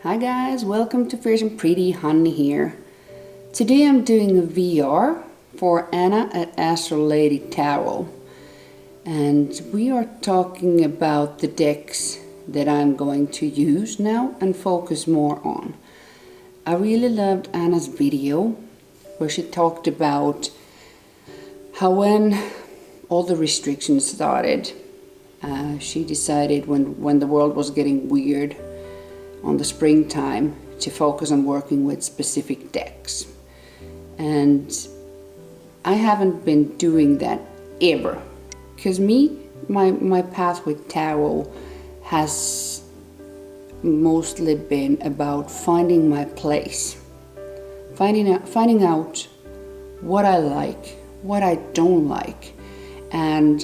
Hi guys, welcome to Fierce and Pretty Honey here. Today I'm doing a VR for Anna at Astral Lady Tarot, and we are talking about the decks that I'm going to use now and focus more on. I really loved Anna's video where she talked about how when all the restrictions started, she decided when the world was getting weird on the springtime to focus on working with specific decks. And I haven't been doing that ever, because my path with tarot has mostly been about finding my place, finding out what I like, what I don't like, and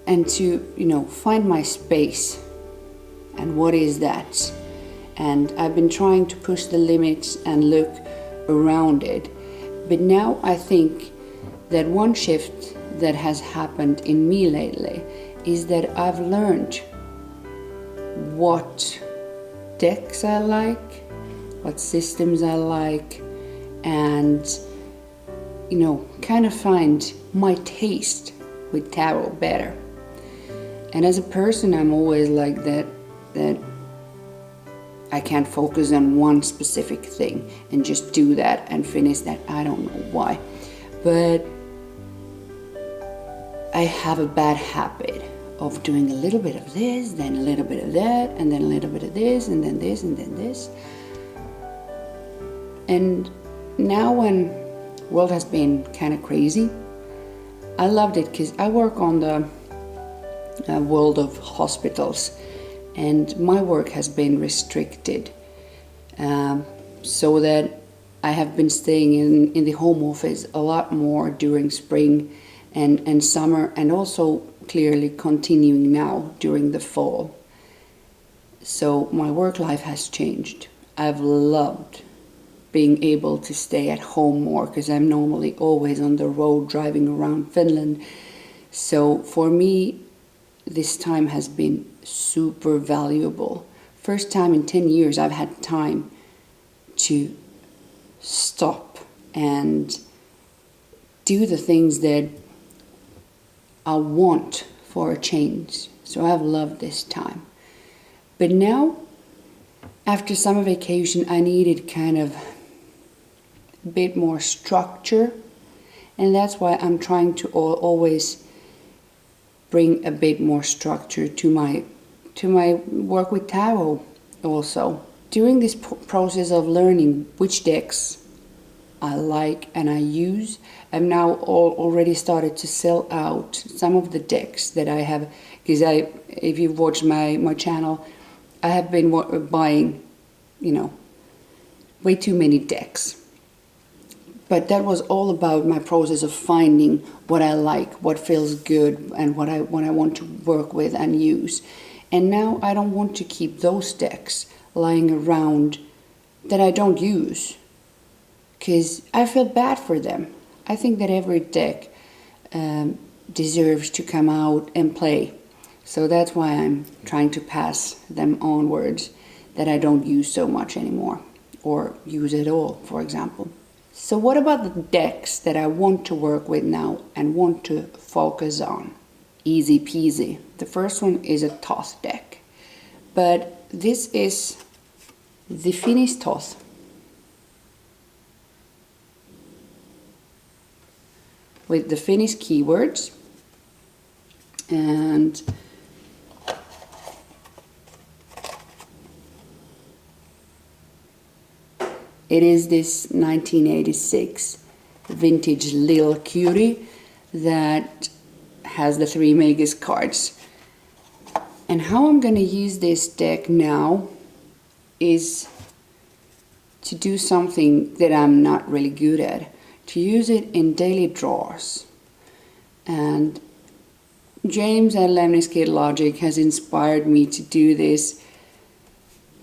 to find my space and what is that. And I've been trying to push the limits and look around it. But now I think that one shift that has happened in me lately is that I've learned what decks I like, what systems I like, and kind of find my taste with tarot better. And as a person, I'm always like that I can't focus on one specific thing and just do that and finish that. I don't know why, but I have a bad habit of doing a little bit of this, then a little bit of that, and then a little bit of this, and then this, and then this. And now when the world has been kind of crazy, I loved it because I work on the world of hospitals, and my work has been restricted, so that I have been staying in the home office a lot more during spring and summer, and also clearly continuing now during the fall. So my work life has changed. I've loved being able to stay at home more, because I'm normally always on the road driving around Finland. So for me, this time has been super valuable. First time in 10 years I've had time to stop and do the things that I want for a change. So I've loved this time. But now, after summer vacation, I needed kind of a bit more structure, and that's why I'm trying to always bring a bit more structure to my work with tarot also. During this process of learning which decks I like and I use, I've now already started to sell out some of the decks that I have, because if you've watched my channel, I have been buying way too many decks. But that was all about my process of finding what I like, what feels good, and what I want to work with and use. And now I don't want to keep those decks lying around that I don't use, because I feel bad for them. I think that every deck deserves to come out and play. So that's why I'm trying to pass them onwards that I don't use so much anymore, or use at all, for example. So what about the decks that I want to work with now and want to focus on? Easy peasy. The first one is a Thoth deck. But this is the Finnish Thoth. With the Finnish keywords. And it is this 1986 vintage Lil Cutie that has the 3 Magus cards. And how I'm going to use this deck now is to do something that I'm not really good at. To use it in daily draws. And James at Lemniscate Logic has inspired me to do this,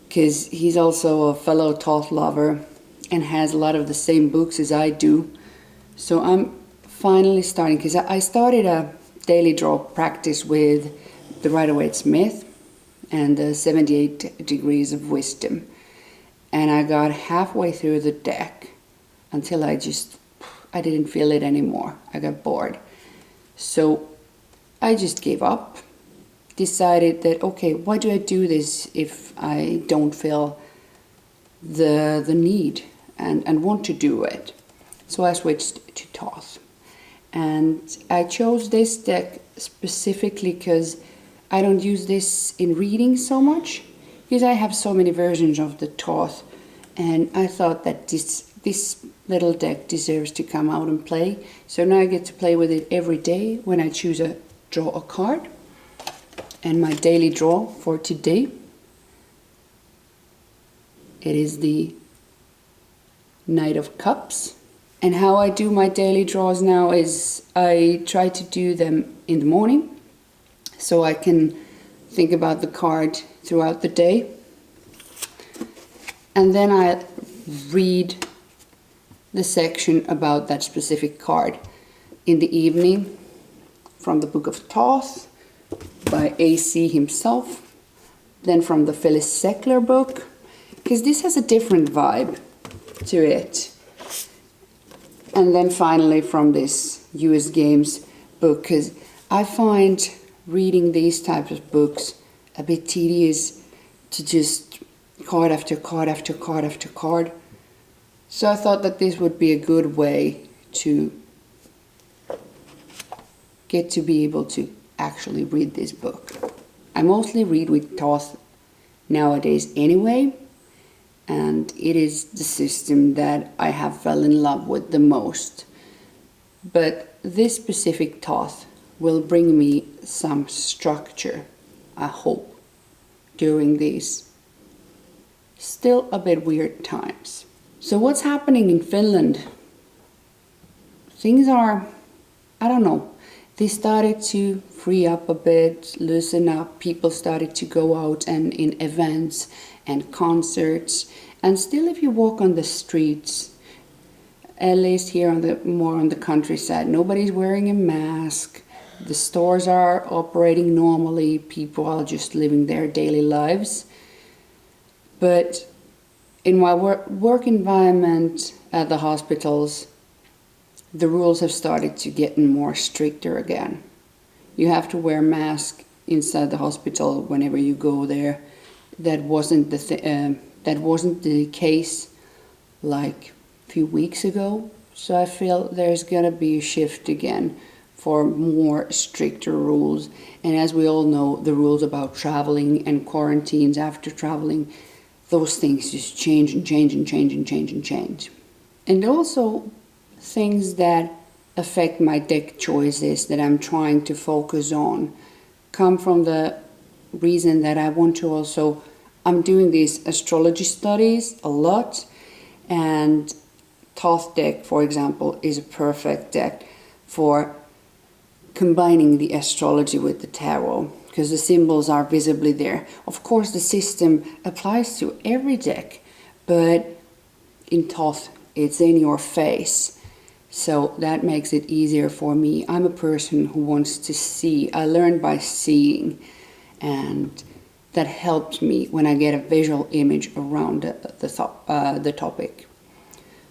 because he's also a fellow Thoth lover and has a lot of the same books as I do. So I'm finally starting, because I started a daily draw practice with the Rider-Waite Smith and the 78 Degrees of Wisdom. and I got halfway through the deck until I didn't feel it anymore. I got bored. So I just gave up, decided that, okay, why do I do this if I don't feel the need and want to do it? So I switched to Thoth. And I chose this deck specifically because I don't use this in reading so much, because I have so many versions of the Thoth, and I thought that this little deck deserves to come out and play. So now I get to play with it every day when I draw a card. And my daily draw for today, it is the Knight of Cups. And how I do my daily draws now is I try to do them in the morning, so I can think about the card throughout the day. And then I read the section about that specific card in the evening from the Book of Thoth by AC himself, then from the Phyllis Seckler book, because this has a different vibe to it. And then finally from this US Games book, because I find reading these types of books a bit tedious to just card after card after card after card. So I thought that this would be a good way to get to be able to actually read this book. I mostly read with Thoth nowadays anyway, and it is the system that I have fell in love with the most. But this specific Thoth will bring me some structure, I hope, during these still a bit weird times. So what's happening in Finland? Things are, I don't know, they started to free up a bit, loosen up. People started to go out and in events and concerts. And still, if you walk on the streets, at least here more on the countryside, nobody's wearing a mask. The stores are operating normally. People are just living their daily lives. But in my work environment at the hospitals, the rules have started to get more stricter again. You have to wear a mask inside the hospital whenever you go there. That wasn't the case like a few weeks ago. So I feel there's gonna be a shift again for more stricter rules. And as we all know, the rules about traveling and quarantines after traveling, those things just change and change and change and change and change. And also things that affect my deck choices that I'm trying to focus on come from the reason that I want to also, I'm doing these astrology studies a lot, and Thoth deck, for example, is a perfect deck for combining the astrology with the tarot, because the symbols are visibly there. Of course, the system applies to every deck, but in Thoth, it's in your face. So that makes it easier for me. I'm a person who wants to see. I learn by seeing, and that helps me when I get a visual image around the topic.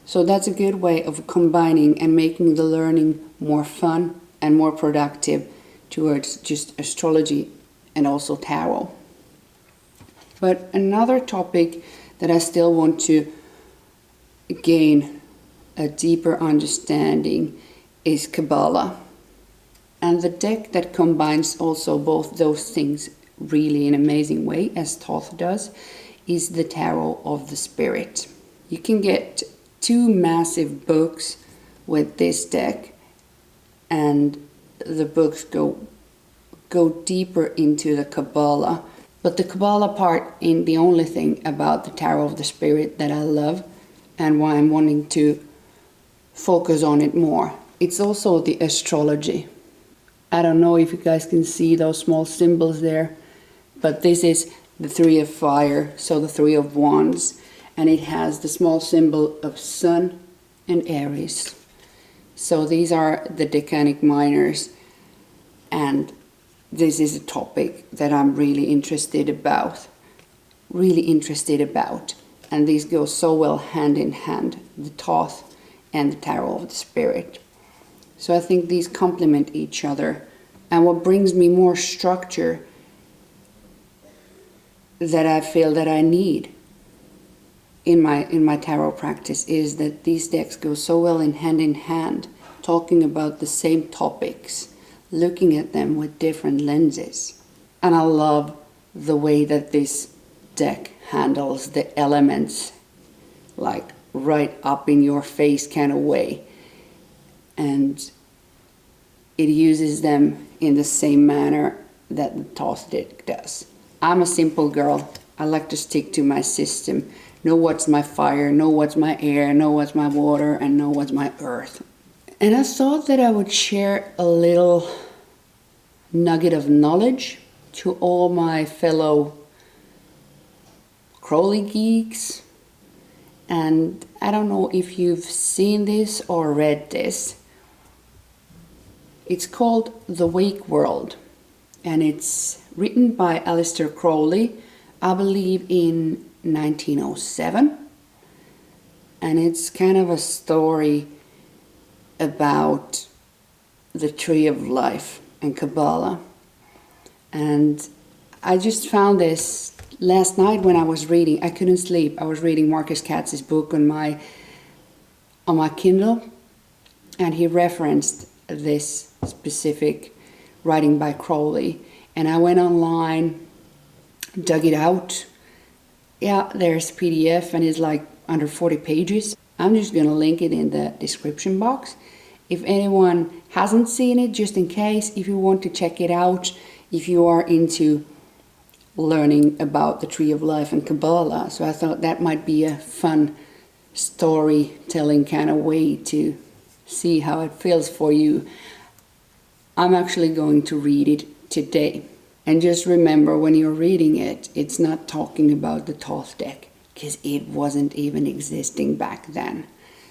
So that's a good way of combining and making the learning more fun and more productive towards just astrology and also tarot. But another topic that I still want to gain a deeper understanding is Kabbalah. And the deck that combines also both those things really in an amazing way, as Thoth does, is the Tarot of the Spirit. You can get 2 massive books with this deck, and the books go deeper into the Kabbalah. But the Kabbalah part ain't the only thing about the Tarot of the Spirit that I love and why I'm wanting to focus on it more. It's also the astrology. I don't know if you guys can see those small symbols there, but this is the 3 of fire, so the 3 of wands, and it has the small symbol of Sun and Aries. So these are the decanic minors, and this is a topic that I'm really interested about. and these go so well hand in hand, the Thoth and the Tarot of the Spirit. So I think these complement each other. And what brings me more structure that I feel that I need in my tarot practice is that these decks go so well in hand, talking about the same topics, looking at them with different lenses. And I love the way that this deck handles the elements, like right up in your face kind of way. And it uses them in the same manner that the Thoth deck does. I'm a simple girl. I like to stick to my system. Know what's my fire, know what's my air, know what's my water, and know what's my earth. And I thought that I would share a little nugget of knowledge to all my fellow Crowley geeks. And I don't know if you've seen this or read this. It's called The Wake World, and it's written by Aleister Crowley, I believe in 1907. And it's kind of a story about the Tree of Life and Kabbalah. And I just found this last night when I was reading. I couldn't sleep. I was reading Marcus Katz's book on my Kindle, and he referenced this specific writing by Crowley. And I went online, dug it out. Yeah, there's a PDF and it's like under 40 pages. I'm just going to link it in the description box. If anyone hasn't seen it, just in case, if you want to check it out, if you are into learning about the Tree of Life and Kabbalah. So I thought that might be a fun storytelling kind of way to see how it feels for you. I'm actually going to read it today. And just remember, when you're reading it, it's not talking about the Thoth deck, because it wasn't even existing back then.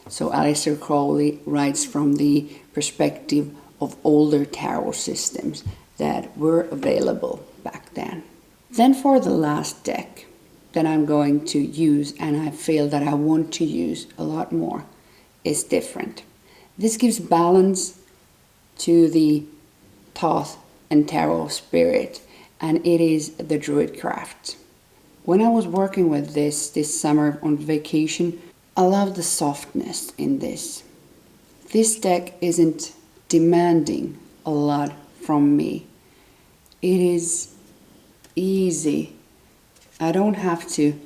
So Aleister Crowley writes from the perspective of older tarot systems that were available back then. Then for the last deck that I'm going to use, and I feel that I want to use a lot more, is different. This gives balance to the Thoth and Tarot Spirit, and it is the Druidcraft. When I was working with this summer on vacation, I love the softness in this. This deck isn't demanding a lot from me. It is easy. I don't have to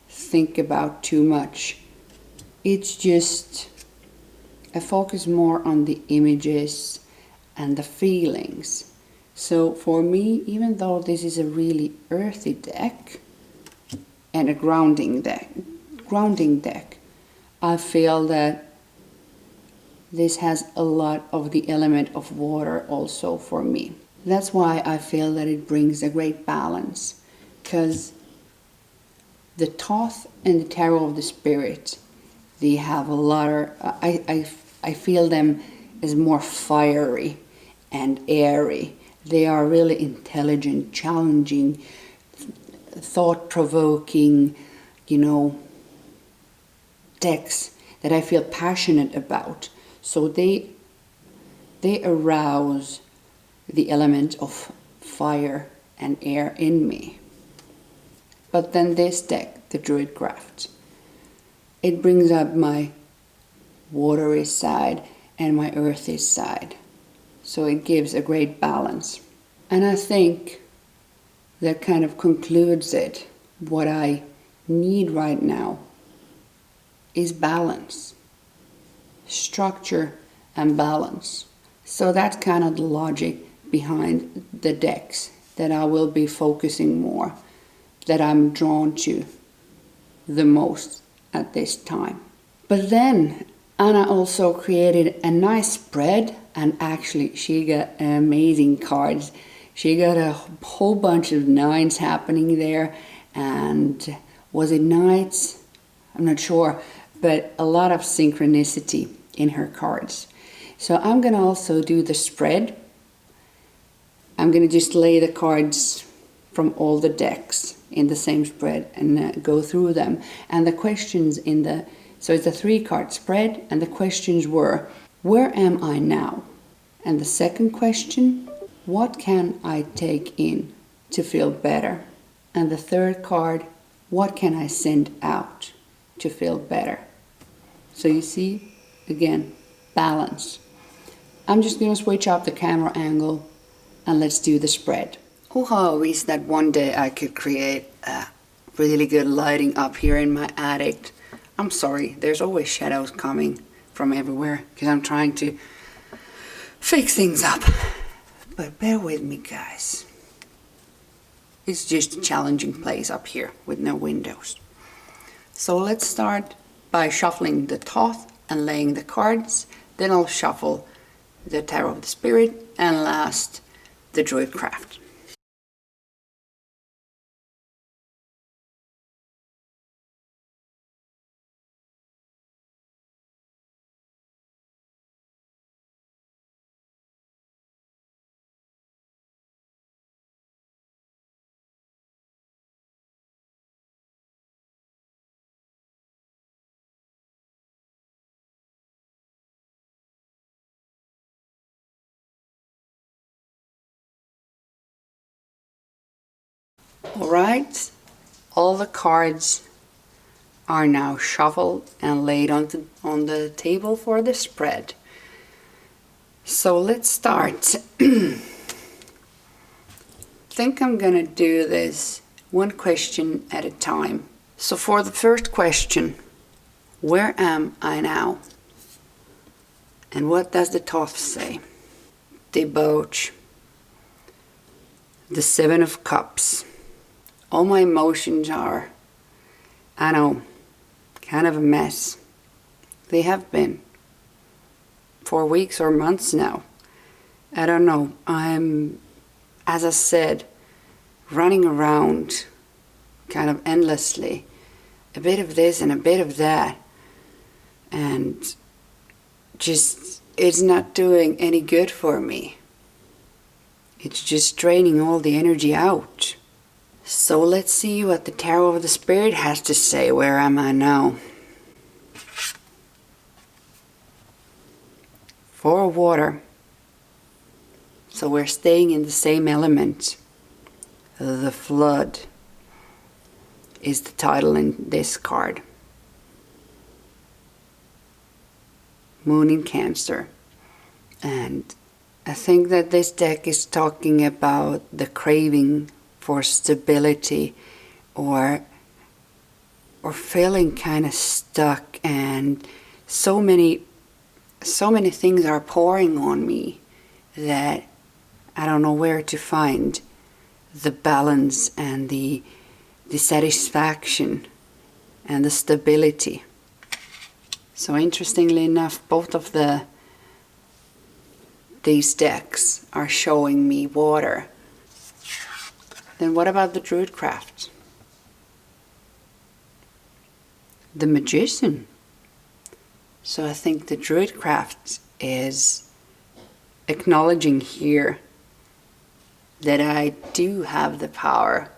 think about too much. It's just, I focus more on the images and the feelings. So for me, even though this is a really earthy deck and a grounding deck, I feel that this has a lot of the element of water also for me. That's why I feel that it brings a great balance, because the Thoth and the Tarot of the Spirit, they have a lot of, I feel them as more fiery and airy. They are really intelligent, challenging, thought-provoking, decks that I feel passionate about. So they arouse the element of fire and air in me. But then this deck, the Druidcraft, it brings up my watery side and my earthy side. So it gives a great balance. And I think that kind of concludes it. What I need right now is balance, structure and balance. So that's kind of the logic behind the decks that I will be focusing more, that I'm drawn to the most at this time. But then Anna also created a nice spread, and actually she got amazing cards. She got a whole bunch of nines happening there, and was it knights? I'm not sure, but a lot of synchronicity in her cards. So I'm gonna also do the spread. I'm gonna just lay the cards from all the decks in the same spread and go through them. And the questions so it's a 3-card spread, and the questions were, where am I now? And the second question, what can I take in to feel better? And the third card, what can I send out to feel better? So you see, again, balance. I'm just going to switch up the camera angle and let's do the spread. Oh, I wish that one day I could create a really good lighting up here in my attic. I'm sorry, there's always shadows coming from everywhere because I'm trying to fix things up. But bear with me, guys. It's just a challenging place up here with no windows. So let's start by shuffling the Thoth and laying the cards. Then I'll shuffle the Tarot of the Spirit, and last the Druidcraft. Alright, all the cards are now shuffled and laid on the table for the spread. So let's start. I think I'm gonna do this one question at a time. So for the first question, where am I now? And what does the Thoth say? Debauch. The 7 of Cups. All my emotions are, I know, kind of a mess. They have been for weeks or months now. I don't know. I'm, as I said, running around kind of endlessly. A bit of this and a bit of that. And just, it's not doing any good for me. It's just draining all the energy out. So let's see what the Tarot of the Spirit has to say. Where am I now? 4 of Water. So we're staying in the same element. The Flood is the title in this card. Moon in Cancer. And I think that this deck is talking about the craving for stability or feeling kind of stuck, and so many things are pouring on me that I don't know where to find the balance and the satisfaction and the stability. So interestingly enough, both of these decks are showing me water. Then what about the Druidcraft? The Magician. So I think the Druidcraft is acknowledging here that I do have the power,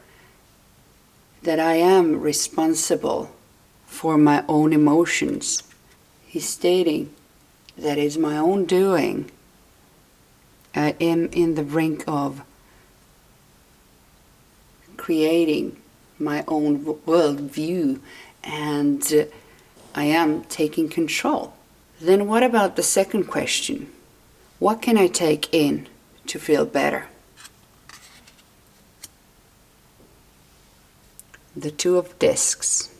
that I am responsible for my own emotions. He's stating that it's my own doing. I am in the brink of creating my own worldview, and I am taking control. Then what about the second question? What can I take in to feel better? The 2 of Discs.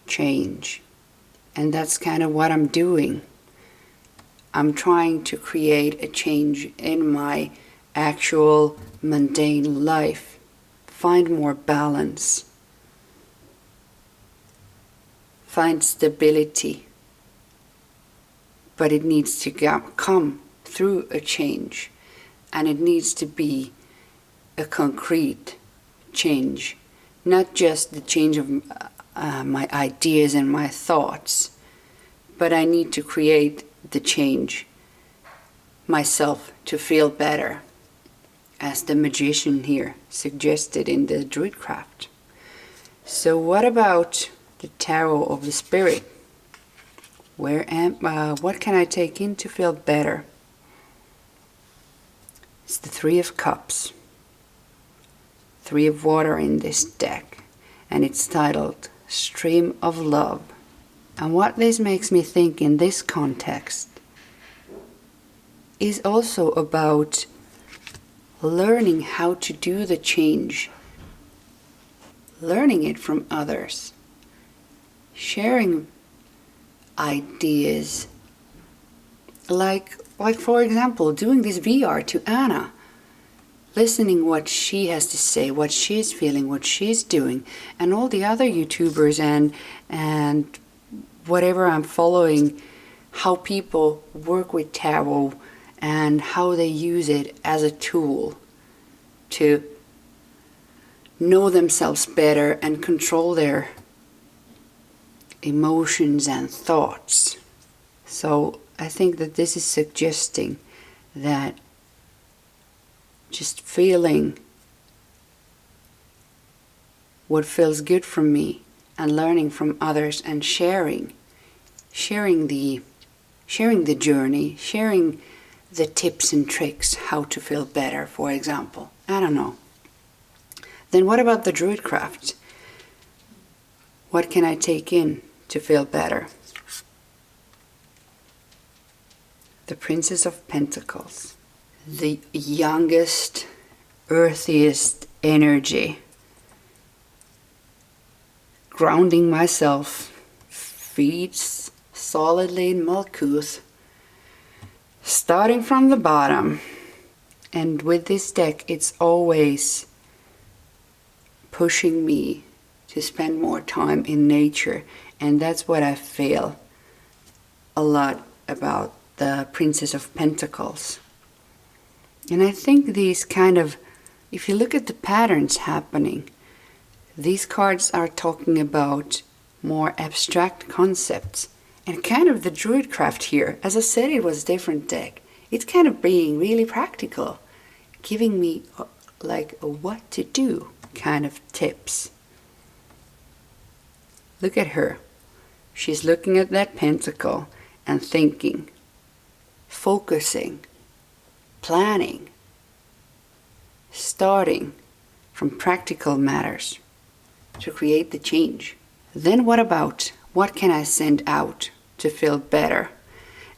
Change. And that's kind of what I'm doing. I'm trying to create a change in my actual mundane life. Find more balance. Find stability. But it needs to come through a change. And it needs to be a concrete change. Not just the change of my ideas and my thoughts. But I need to create the change myself to feel better. as the magician here suggested in the Druidcraft. So what about the Tarot of the Spirit? What can I take in to feel better? It's the Three of Cups. Three of Water in this deck. And it's titled Stream of Love. And what this makes me think in this context is also about learning how to do the change. Learning it from others. Sharing ideas. Like for example, doing this VR to Anna. Listening what she has to say, what she's feeling, what she's doing. And all the other YouTubers and whatever I'm following, how people work with tarot and how they use it as a tool to know themselves better and control their emotions and thoughts. So I think that this is suggesting that just feeling what feels good for me and learning from others and sharing the journey, sharing the tips and tricks how to feel better, for example. I don't know. Then what about the Druidcraft? What can I take in to feel better? The Princess of Pentacles. The youngest, earthiest energy. Grounding myself, feet solidly in Malkuth. Starting from the bottom. And with this deck, it's always pushing me to spend more time in nature. And that's what I feel a lot about the Princess of Pentacles. And I think these kind of, if you look at the patterns happening, these cards are talking about more abstract concepts. And kind of the Druidcraft here, as I said, it was a different deck. It's kind of being really practical, giving me like a what to do kind of tips. Look at her. She's looking at that pentacle and thinking, focusing, planning, starting from practical matters to create the change. Then what can I send out to feel better?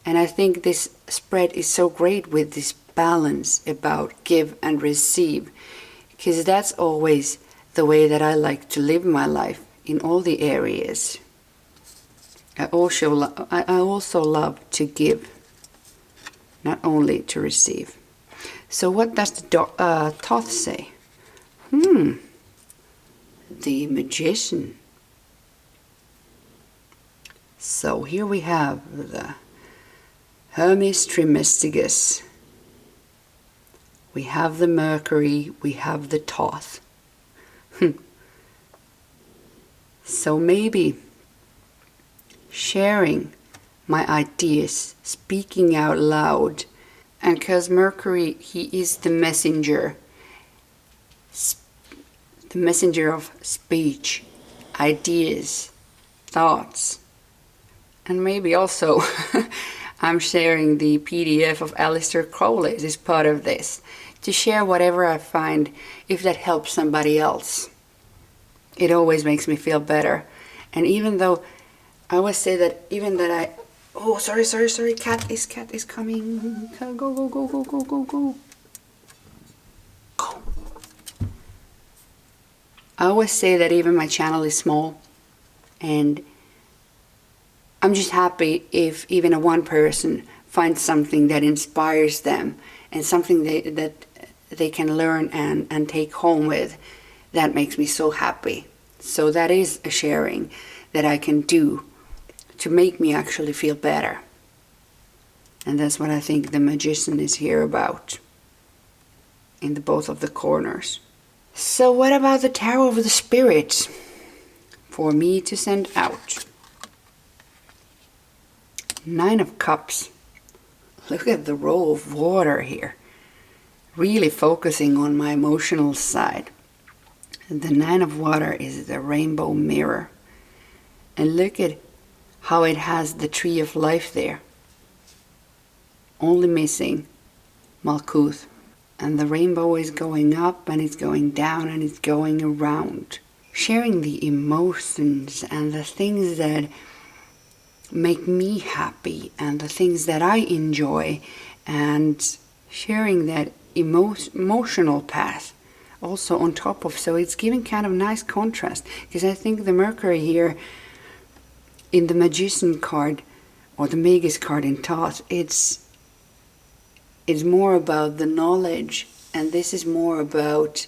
And I think this spread is so great with this balance about give and receive, because that's always the way that I like to live my life in all the areas. I also love to give, not only to receive. So what does the Thoth say? The Magician. So here we have the Hermes Trismegistus. We have the Mercury, we have the Thoth. So maybe sharing my ideas, speaking out loud, and because Mercury, he is the messenger of speech, ideas, thoughts. And maybe also I'm sharing the PDF of Aleister Crowley as part of this, to share whatever I find, if that helps somebody else. It always makes me feel better. And even though I always say that, sorry, cat is coming. Go. I always say that even my channel is small, and I'm just happy if even a one person finds something that inspires them and something that they can learn and take home with. That makes me so happy. So that is a sharing that I can do to make me actually feel better. And that's what I think the Magician is here about, in both of the corners. So what about the Tarot of the Spirit for me to send out? Nine of Cups. Look at the row of water here. really focusing on my emotional side. The Nine of Water is the rainbow mirror. And look at how it has the tree of life there. Only missing Malkuth. And the rainbow is going up and it's going down and it's going around. Sharing the emotions and the things that make me happy and the things that I enjoy, and sharing that emotional path also on top of. So it's giving kind of nice contrast, because I think the Mercury here in the Magician card or the Magus card in Thoth, it's more about the knowledge, and this is more about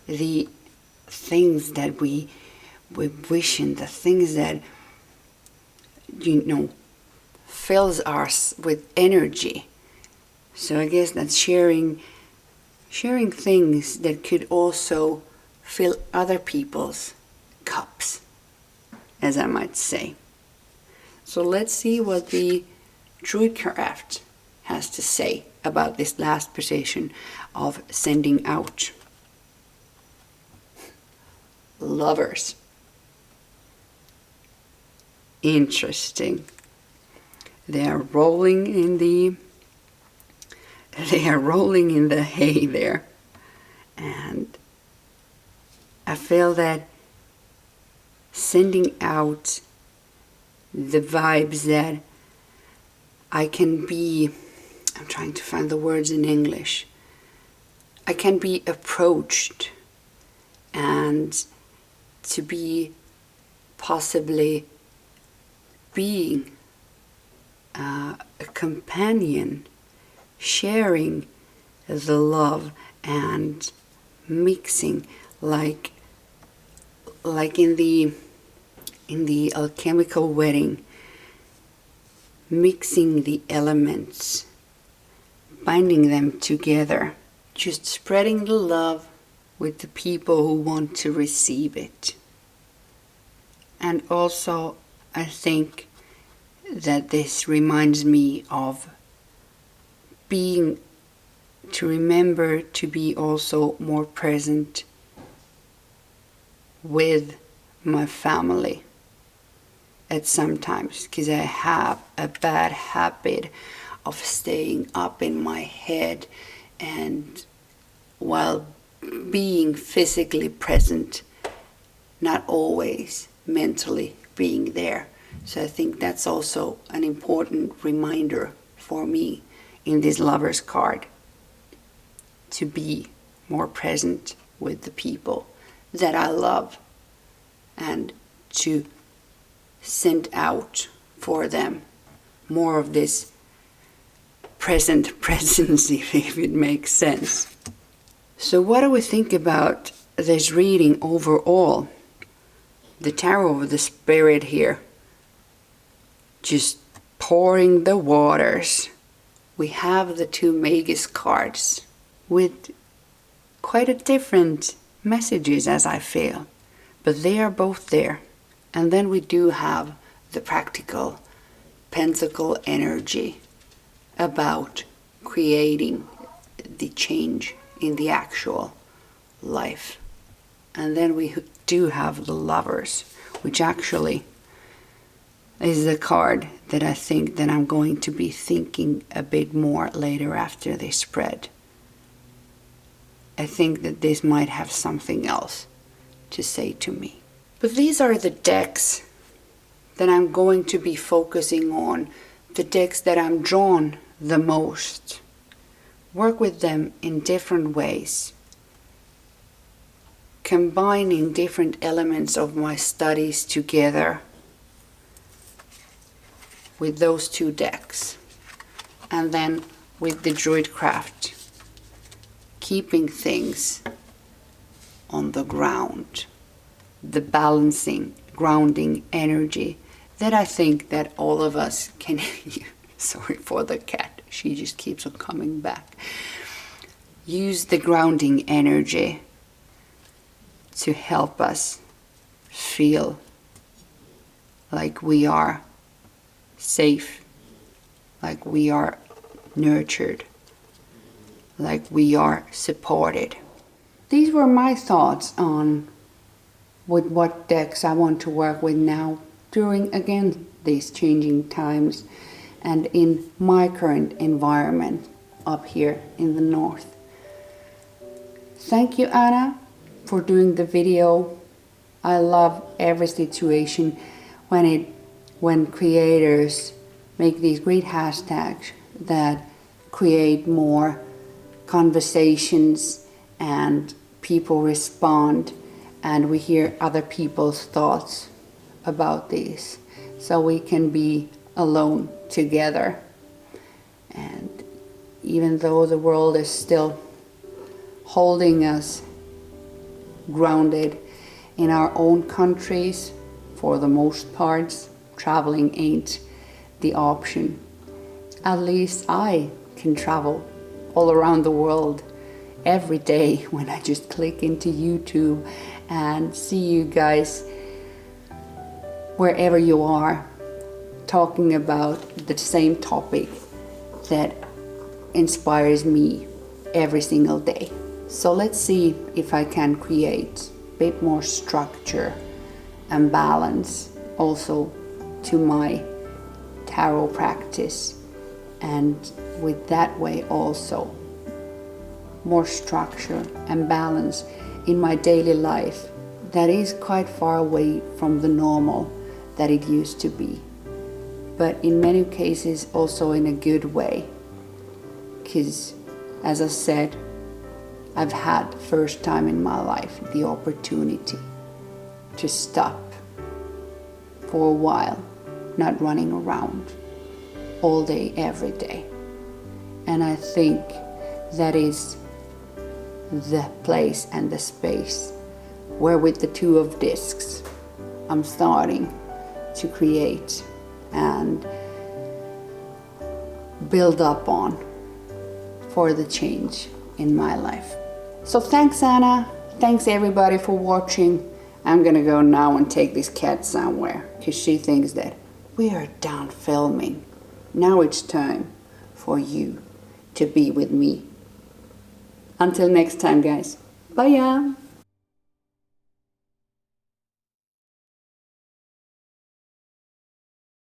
the things that we wish, and the things that, you know, fills us with energy. So I guess that's sharing things that could also fill other people's cups, as I might say. So let's see what the Druidcraft has to say about this last position of sending out. Lovers. Interesting. They are rolling in the hay there. And I feel that sending out the vibes that I can be, I'm trying to find the words in English, I can be approached, and to be possibly being a companion, sharing the love and mixing, like in the alchemical wedding, mixing the elements, binding them together, just spreading the love with the people who want to receive it. And also, I think that this reminds me of to remember to be also more present with my family at some times, because I have a bad habit of staying up in my head, and while being physically present, not always mentally being there. So I think that's also an important reminder for me in this Lovers card, to be more present with the people that I love, and to send out for them more of this present presence, if it makes sense. So what do we think about this reading overall? The Tarot of the Spirit here, just pouring the waters. We have the two Magus cards with quite a different messages, as I feel, but they are both there. And then we do have the practical Pentacle energy about creating the change in the actual life. And then we do have the Lovers, which actually is the card that I think that I'm going to be thinking a bit more later after this spread. I think that this might have something else to say to me. But these are the decks that I'm going to be focusing on, the decks that I'm drawn the most. Work with them in different ways, combining different elements of my studies together with those two decks, and then with the Druidcraft, keeping things on the ground, the balancing, grounding energy that I think that all of us can sorry for the cat, she just keeps on coming back. Use the grounding energy to help us feel like we are safe, like we are nurtured, like we are supported. These were my thoughts on with what decks I want to work with now during, again, these changing times and in my current environment up here in the north. Thank you, Anna, for doing the video. I love every situation when creators make these great hashtags that create more conversations and people respond and we hear other people's thoughts about these, so we can be alone together. And even though the world is still holding us grounded in our own countries, for the most parts, traveling ain't the option. At least I can travel all around the world every day when I just click into YouTube and see you guys wherever you are talking about the same topic that inspires me every single day. So let's see if I can create a bit more structure and balance also to my tarot practice, and with that way also more structure and balance in my daily life that is quite far away from the normal that it used to be, but in many cases also in a good way, because as I said, I've had first time in my life the opportunity to stop for a while, not running around all day every day. And I think that is the place and the space where with the Two of Discs I'm starting to create and build up on for the change in my life. So thanks, Anna. Thanks everybody for watching. I'm gonna go now and take this cat somewhere because she thinks that we are done filming. Now it's time for you to be with me. Until next time, guys. Bye.